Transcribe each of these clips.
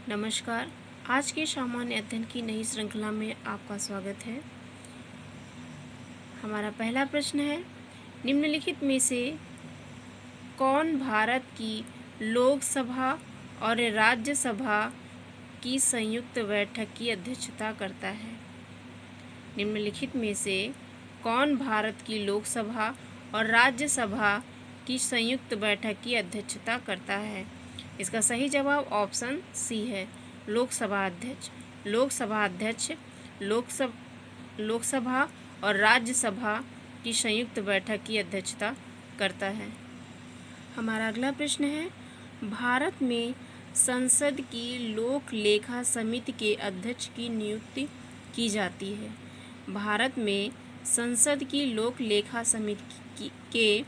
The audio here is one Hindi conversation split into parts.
नमस्कार। आज के सामान्य अध्ययन की नई श्रृंखला में आपका स्वागत है। हमारा पहला प्रश्न है, निम्नलिखित में से कौन भारत की लोकसभा और राज्यसभा की संयुक्त बैठक की अध्यक्षता करता है? निम्नलिखित में से कौन भारत की लोकसभा और राज्यसभा की संयुक्त बैठक की अध्यक्षता करता है? इसका सही जवाब ऑप्शन सी है, लोकसभा अध्यक्ष। लोकसभा अध्यक्ष लोकसभा और राज्यसभा की संयुक्त बैठक की अध्यक्षता करता है। हमारा अगला प्रश्न है, भारत में संसद की लोक लेखा समिति के अध्यक्ष की नियुक्ति की जाती है। भारत में संसद की लोक लेखा समिति के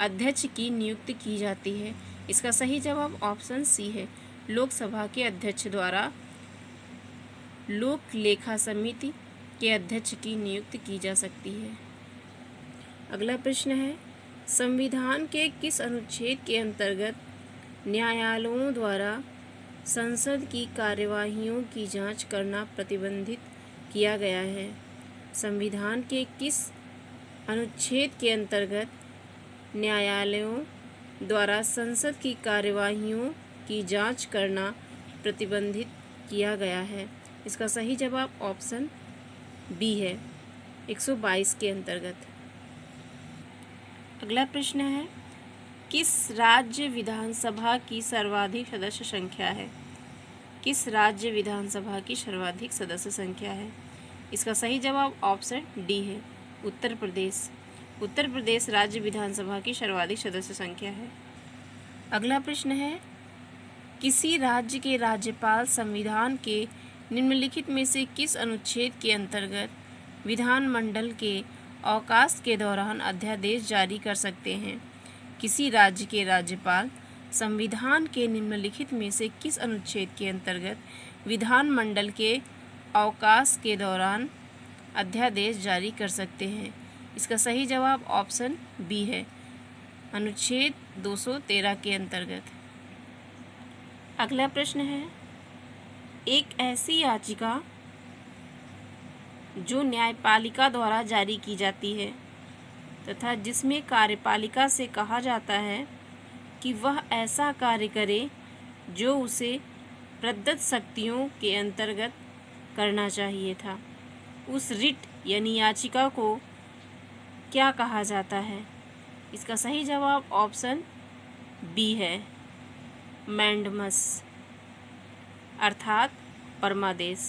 अध्यक्ष की नियुक्ति की जाती है। इसका सही जवाब ऑप्शन सी है, लोकसभा के अध्यक्ष द्वारा लोक लेखा समिति के अध्यक्ष की नियुक्ति की जा सकती है। अगला प्रश्न है, संविधान के किस अनुच्छेद के अंतर्गत न्यायालयों द्वारा संसद की कार्यवाहियों की जांच करना प्रतिबंधित किया गया है? संविधान के किस अनुच्छेद के अंतर्गत न्यायालयों द्वारा संसद की कार्यवाहियों की जांच करना प्रतिबंधित किया गया है? इसका सही जवाब ऑप्शन बी है, 122 के अंतर्गत। अगला प्रश्न है, किस राज्य विधानसभा की सर्वाधिक सदस्य संख्या है? किस राज्य विधानसभा की सर्वाधिक सदस्य संख्या है? इसका सही जवाब ऑप्शन डी है, उत्तर प्रदेश। उत्तर प्रदेश राज्य विधानसभा की सर्वाधिक सदस्य संख्या है। अगला प्रश्न है, किसी राज्य के राज्यपाल संविधान के निम्नलिखित में से किस अनुच्छेद के अंतर्गत विधानमंडल के अवकाश के दौरान अध्यादेश जारी कर सकते हैं? किसी राज्य के राज्यपाल संविधान के निम्नलिखित में से किस अनुच्छेद के अंतर्गत विधानमंडल के अवकाश के दौरान अध्यादेश जारी कर सकते हैं? इसका सही जवाब ऑप्शन बी है, अनुच्छेद 213 के अंतर्गत। अगला प्रश्न है, एक ऐसी याचिका जो न्यायपालिका द्वारा जारी की जाती है तथा जिसमें कार्यपालिका से कहा जाता है कि वह ऐसा कार्य करे जो उसे प्रदत्त शक्तियों के अंतर्गत करना चाहिए था, उस रिट यानी याचिका को क्या कहा जाता है? इसका सही जवाब ऑप्शन बी है, मैंडमस अर्थात परमादेश।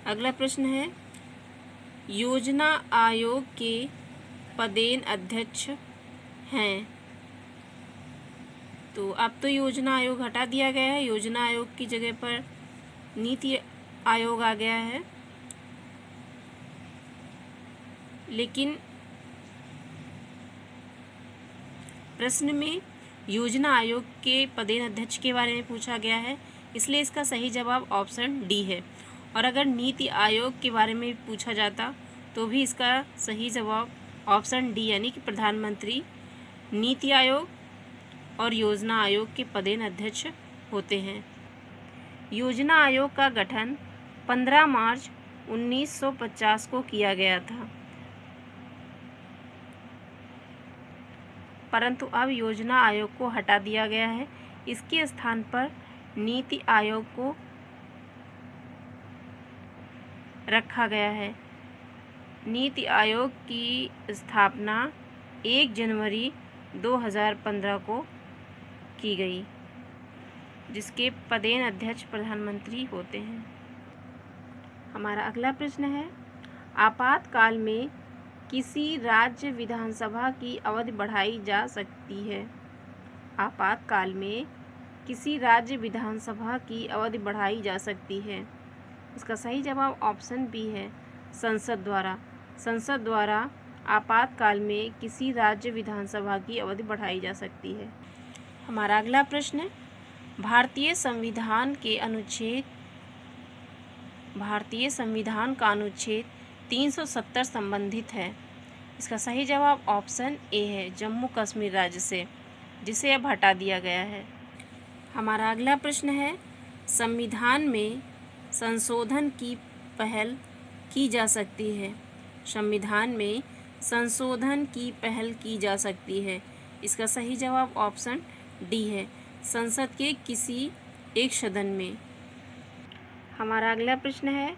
अगला प्रश्न है, योजना आयोग के पदेन अध्यक्ष हैं? तो अब तो योजना आयोग हटा दिया गया है, योजना आयोग की जगह पर नीति आयोग आ गया है। लेकिन प्रश्न में योजना आयोग के पदेन अध्यक्ष के बारे में पूछा गया है, इसलिए इसका सही जवाब ऑप्शन डी है। और अगर नीति आयोग के बारे में पूछा जाता तो भी इसका सही जवाब ऑप्शन डी यानी कि प्रधानमंत्री नीति आयोग और योजना आयोग के पदेन अध्यक्ष होते हैं। योजना आयोग का गठन 15 मार्च 1950 को किया गया था, परंतु अब योजना आयोग को हटा दिया गया है। इसके स्थान पर नीति आयोग को रखा गया है। नीति आयोग की स्थापना 1 जनवरी 2015 को की गई, जिसके पदेन अध्यक्ष प्रधानमंत्री होते हैं। हमारा अगला प्रश्न है, आपातकाल में किसी राज्य विधानसभा की अवधि बढ़ाई जा सकती है? आपातकाल में किसी राज्य विधानसभा की अवधि बढ़ाई जा सकती है? इसका सही जवाब ऑप्शन बी है, संसद द्वारा। संसद द्वारा आपातकाल में किसी राज्य विधानसभा की अवधि बढ़ाई जा सकती है। हमारा अगला प्रश्न, भारतीय संविधान का अनुच्छेद 370 संबंधित है। इसका सही जवाब ऑप्शन ए है, जम्मू कश्मीर राज्य से, जिसे अब हटा दिया गया है। हमारा अगला प्रश्न है, संविधान में संशोधन की पहल की जा सकती है। संविधान में संशोधन की पहल की जा सकती है। इसका सही जवाब ऑप्शन डी है, संसद के किसी एक सदन में। हमारा अगला प्रश्न है,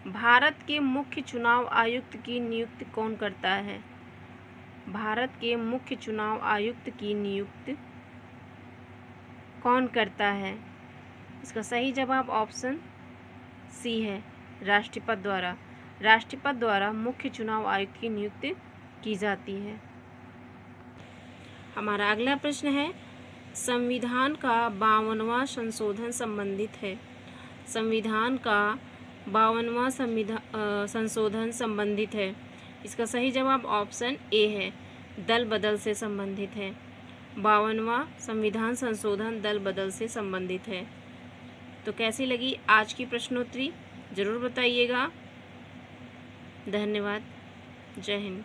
भारत के मुख्य चुनाव आयुक्त की नियुक्ति कौन करता है? भारत के मुख्य चुनाव आयुक्त की नियुक्ति कौन करता है? इसका सही जवाब ऑप्शन सी है, राष्ट्रपति द्वारा। राष्ट्रपति द्वारा मुख्य चुनाव आयुक्त की नियुक्ति की जाती है। हमारा अगला प्रश्न है, संविधान का 52वां संशोधन संबंधित है। संविधान का 52वां संशोधन संबंधित है। इसका सही जवाब ऑप्शन ए है, दल बदल से संबंधित है। 52वां संविधान संशोधन दल बदल से संबंधित है। तो कैसी लगी आज की प्रश्नोत्तरी, ज़रूर बताइएगा। धन्यवाद। जय हिंद।